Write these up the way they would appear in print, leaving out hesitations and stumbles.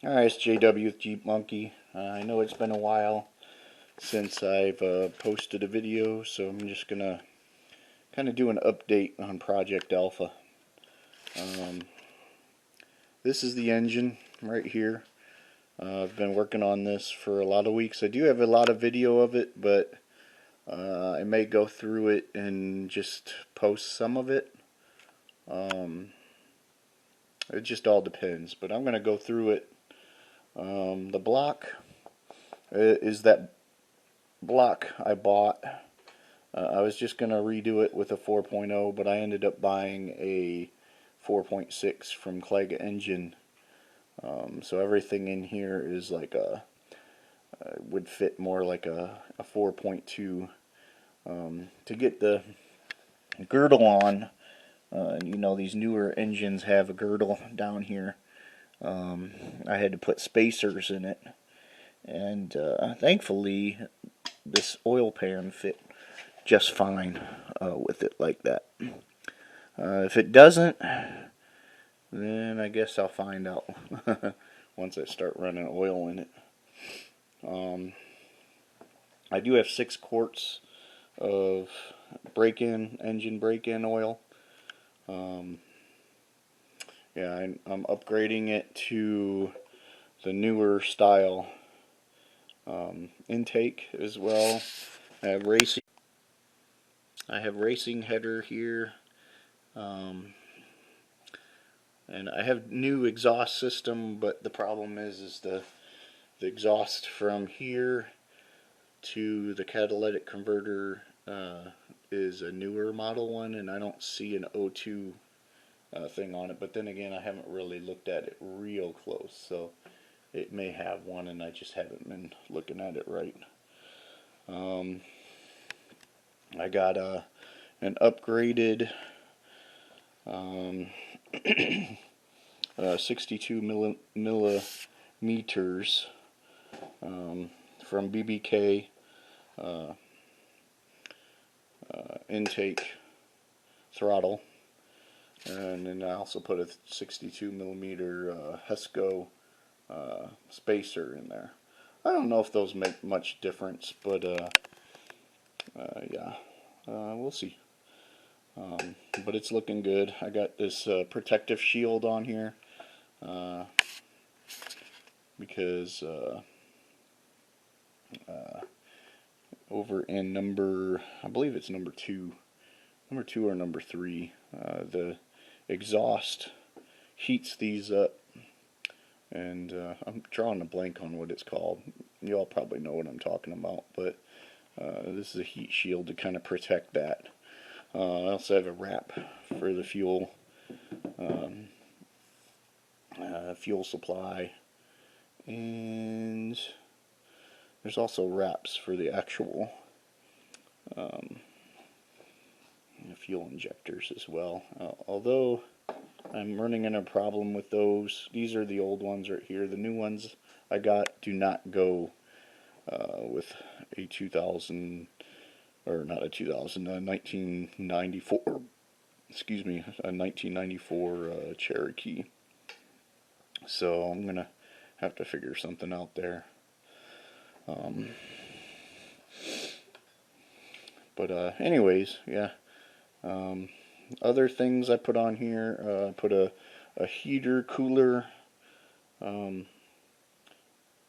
Alright, it's JW with Jeep Monkey. I know it's been a while since I've posted a video, so I'm just gonna kind of do an update on Project Alpha. This is the engine right here. I've been working on this for a lot of weeks. I do have a lot of video of it, but I may go through it and just post some of it. It just all depends, but I'm gonna go through it. The block is that block I bought. I was just going to redo it with a 4.0, but I ended up buying a 4.6 from Clegg Engine. So everything in here is like would fit more like a 4.2. To get the girdle on, you know, these newer engines have a girdle down here. I had to put spacers in it, and thankfully this oil pan fit just fine with it like that. If it doesn't, then I guess I'll find out once I start running oil in it. I do have 6 quarts of engine break-in oil. Yeah, I'm upgrading it to the newer style intake as well. I have racing header here, and I have new exhaust system, but the problem is the exhaust from here to the catalytic converter is a newer model one, and I don't see an O2 thing on it. But then again, I haven't really looked at it real close, so it may have one, and I just haven't been looking at it right. I got an upgraded 62 millimeters from BBK intake throttle, and then I also put a 62 millimeter Hesco spacer in there. I don't know if those make much difference, but yeah, we'll see. But it's looking good. I got this protective shield on here because over in I believe it's number 2 or number 3, the exhaust heats these up, and I'm drawing a blank on what it's called. You all probably know what I'm talking about, but this is a heat shield to kind of protect that. I also have a wrap for the fuel supply, and there's also wraps for the actual fuel injectors as well. Although I'm running into a problem with those. These are the old ones right here. The new ones I got do not go with a 2000, or not a 2000, a 1994, excuse me, a 1994 Cherokee. So I'm going to have to figure something out there. But anyways, yeah. Other things I put on here, put a heater cooler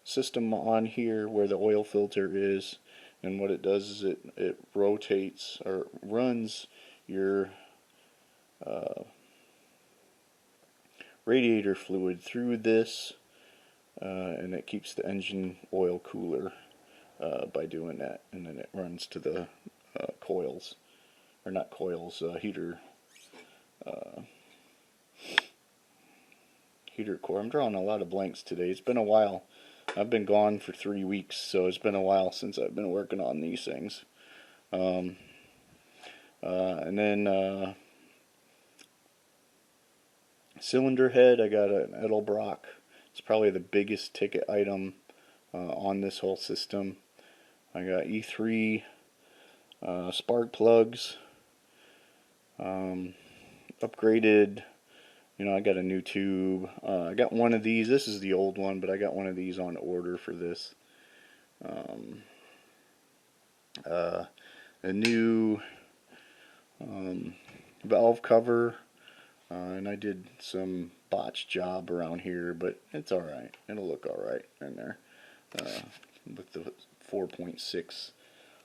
system on here where the oil filter is, and what it does is it rotates or runs your radiator fluid through this, and it keeps the engine oil cooler by doing that, and then it runs to the coils, or not coils, heater core. I'm drawing a lot of blanks today. It's been a while. I've been gone for 3 weeks, so it's been a while since I've been working on these things. And then cylinder head, I got an Edelbrock. It's probably the biggest ticket item on this whole system. I got E3 spark plugs, upgraded You know, I got a new tube. I got one of these. This is the old one, but I got one of these on order for this. Um, a new valve cover, and I did some botch job around here, but it's alright. It'll look alright in there with the 4.6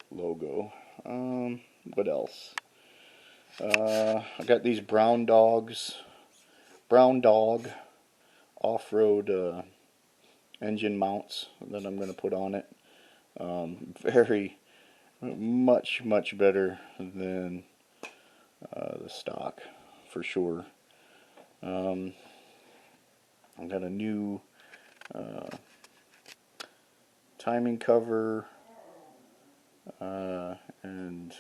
logo. What else? I got these Brown Dog off-road engine mounts that I'm going to put on it. Very much better than the stock, for sure. I got a new timing cover, and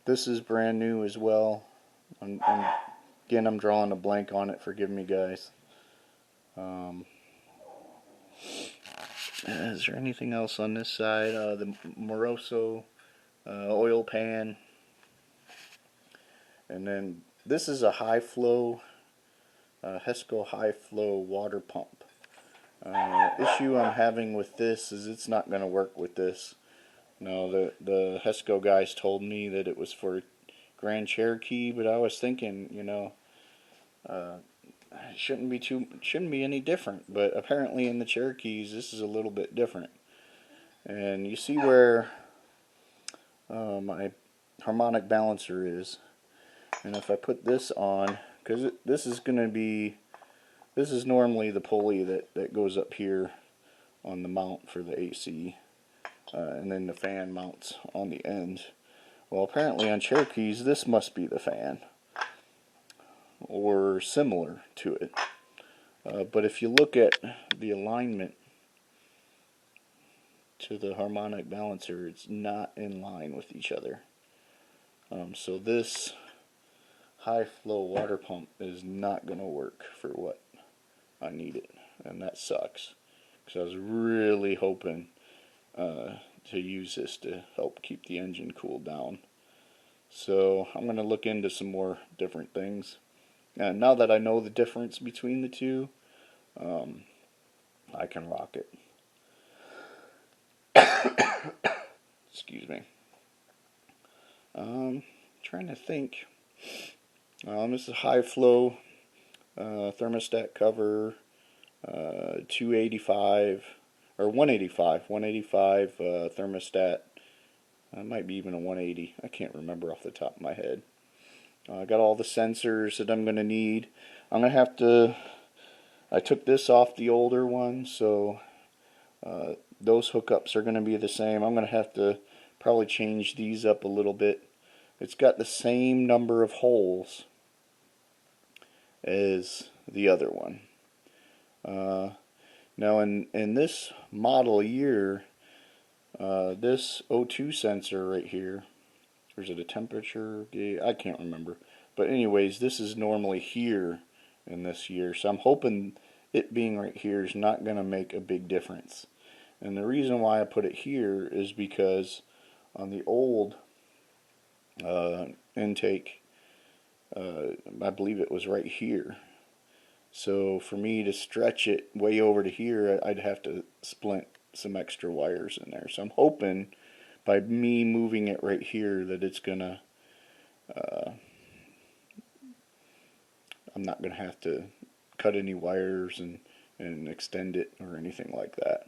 this is brand new as well. Again, I'm drawing a blank on it. Forgive me, guys. Is there anything else on this side? The Moroso oil pan. And then this is a high flow, Hesco high flow water pump. Issue I'm having with this is it's not going to work with this. No, the Hesco guys told me that it was for Grand Cherokee, but I was thinking, you know, it shouldn't be any different. But apparently in the Cherokees, this is a little bit different. And you see where my harmonic balancer is. And if I put this on, because this is normally the pulley that goes up here on the mount for the AC, and then the fan mounts on the end. Well, apparently on Cherokees, this must be the fan, or similar to it. But if you look at the alignment to the harmonic balancer, it's not in line with each other. So this high flow water pump is not going to work for what I need it, and that sucks, because I was really hoping to use this to help keep the engine cooled down. So I'm going to look into some more different things, and now that I know the difference between the two, I can rock it. Excuse me. Trying to think. This is high flow thermostat cover, 285 or 185 thermostat. It might be even a 180. I can't remember off the top of my head. I got all the sensors that I'm going to need. I'm going to have to. I took this off the older one, so those hookups are going to be the same. I'm going to have to probably change these up a little bit. It's got the same number of holes as the other one. Now in this model year, this O2 sensor right here, or is it a temperature gauge? I can't remember. But anyways, this is normally here in this year, so I'm hoping it being right here is not going to make a big difference. And the reason why I put it here is because on the old intake, I believe it was right here. So for me to stretch it way over to here, I'd have to splint some extra wires in there. So I'm hoping by me moving it right here that it's gonna, I'm not gonna have to cut any wires and extend it or anything like that.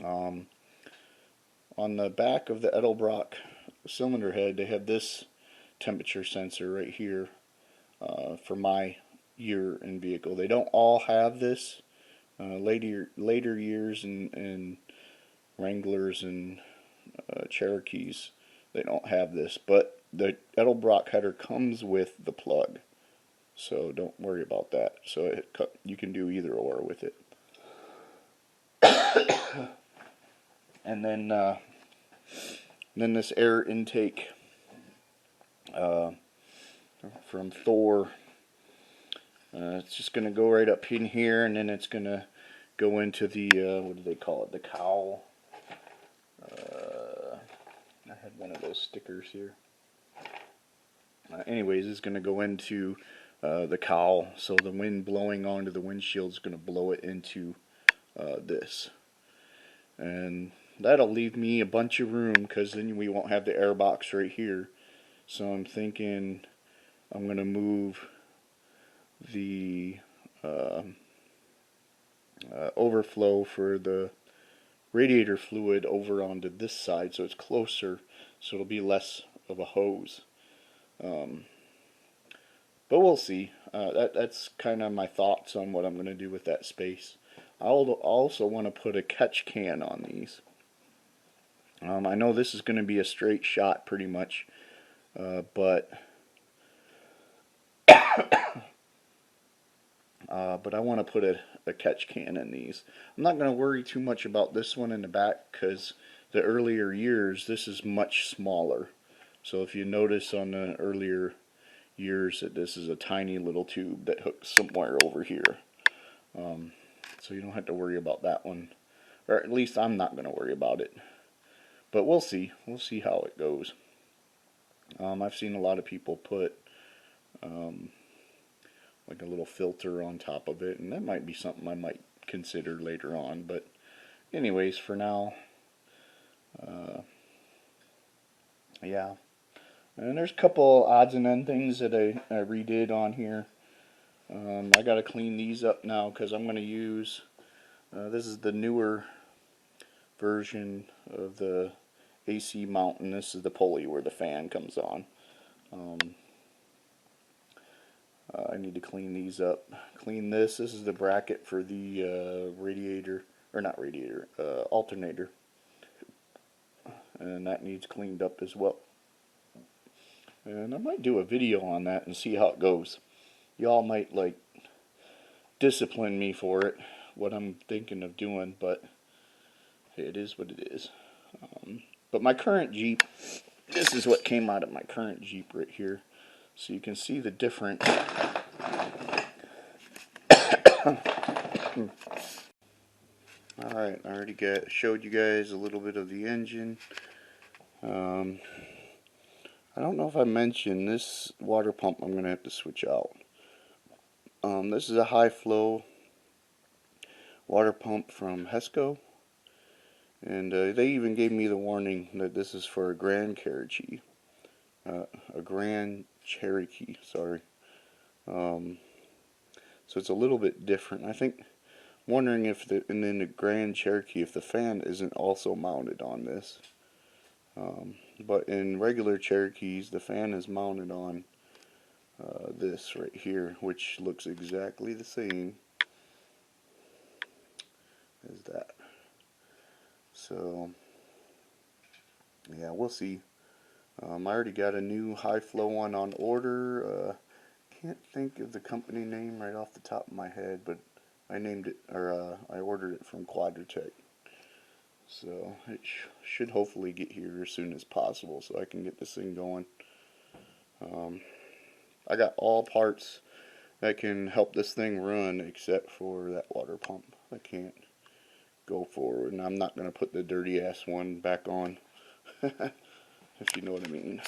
On the back of the Edelbrock cylinder head, they have this temperature sensor right here for my year in vehicle. They don't all have this. Later years in Wranglers and Cherokees, they don't have this, but the Edelbrock header comes with the plug, so don't worry about that. So you can do either or with it. And then this air intake from Thor, it's just going to go right up in here, and then it's going to go into the, what do they call it, the cowl. I had one of those stickers here. Anyways, it's going to go into the cowl, so the wind blowing onto the windshield is going to blow it into this. And that'll leave me a bunch of room, because then we won't have the air box right here. So I'm thinking I'm going to move the overflow for the radiator fluid over onto this side so it's closer, so it'll be less of a hose. But we'll see. That's kind of my thoughts on what I'm going to do with that space. I'll also want to put a catch can on these. I know this is going to be a straight shot pretty much, but I want to put a catch can in these. I'm not going to worry too much about this one in the back, because the earlier years this is much smaller. So if you notice on the earlier years that this is a tiny little tube that hooks somewhere over here. So you don't have to worry about that one. Or at least I'm not going to worry about it. But we'll see. We'll see how it goes. I've seen a lot of people put like a little filter on top of it, and that might be something I might consider later on. But anyways, for now, yeah. And there's a couple odds and end things that I redid on here. I got to clean these up now, because I'm going to use, this is the newer version of the AC mount, and this is the pulley where the fan comes on. I need to clean these up. Clean this. This is the bracket for the radiator, or not radiator, alternator. And that needs cleaned up as well. And I might do a video on that and see how it goes. Y'all might like discipline me for it, what I'm thinking of doing, but hey, it is what it is. But my current Jeep, this is what came out of my current Jeep right here. So you can see the difference. Alright, I already showed you guys a little bit of the engine. I don't know if I mentioned this water pump I'm going to have to switch out. This is a high flow water pump from Hesco. And they even gave me the warning that this is for a Grand Cherokee. Sorry. So it's a little bit different. I think, wondering if in the Grand Cherokee, if the fan isn't also mounted on this. But in regular Cherokees, the fan is mounted on this right here, which looks exactly the same as that. So, yeah, we'll see. I already got a new high flow one on order. Can't think of the company name right off the top of my head, but I named it, or I ordered it from Quadratech. So it should hopefully get here as soon as possible, so I can get this thing going. I got all parts that can help this thing run except for that water pump. I can't go forward, and I'm not going to put the dirty ass one back on, if you know what I mean.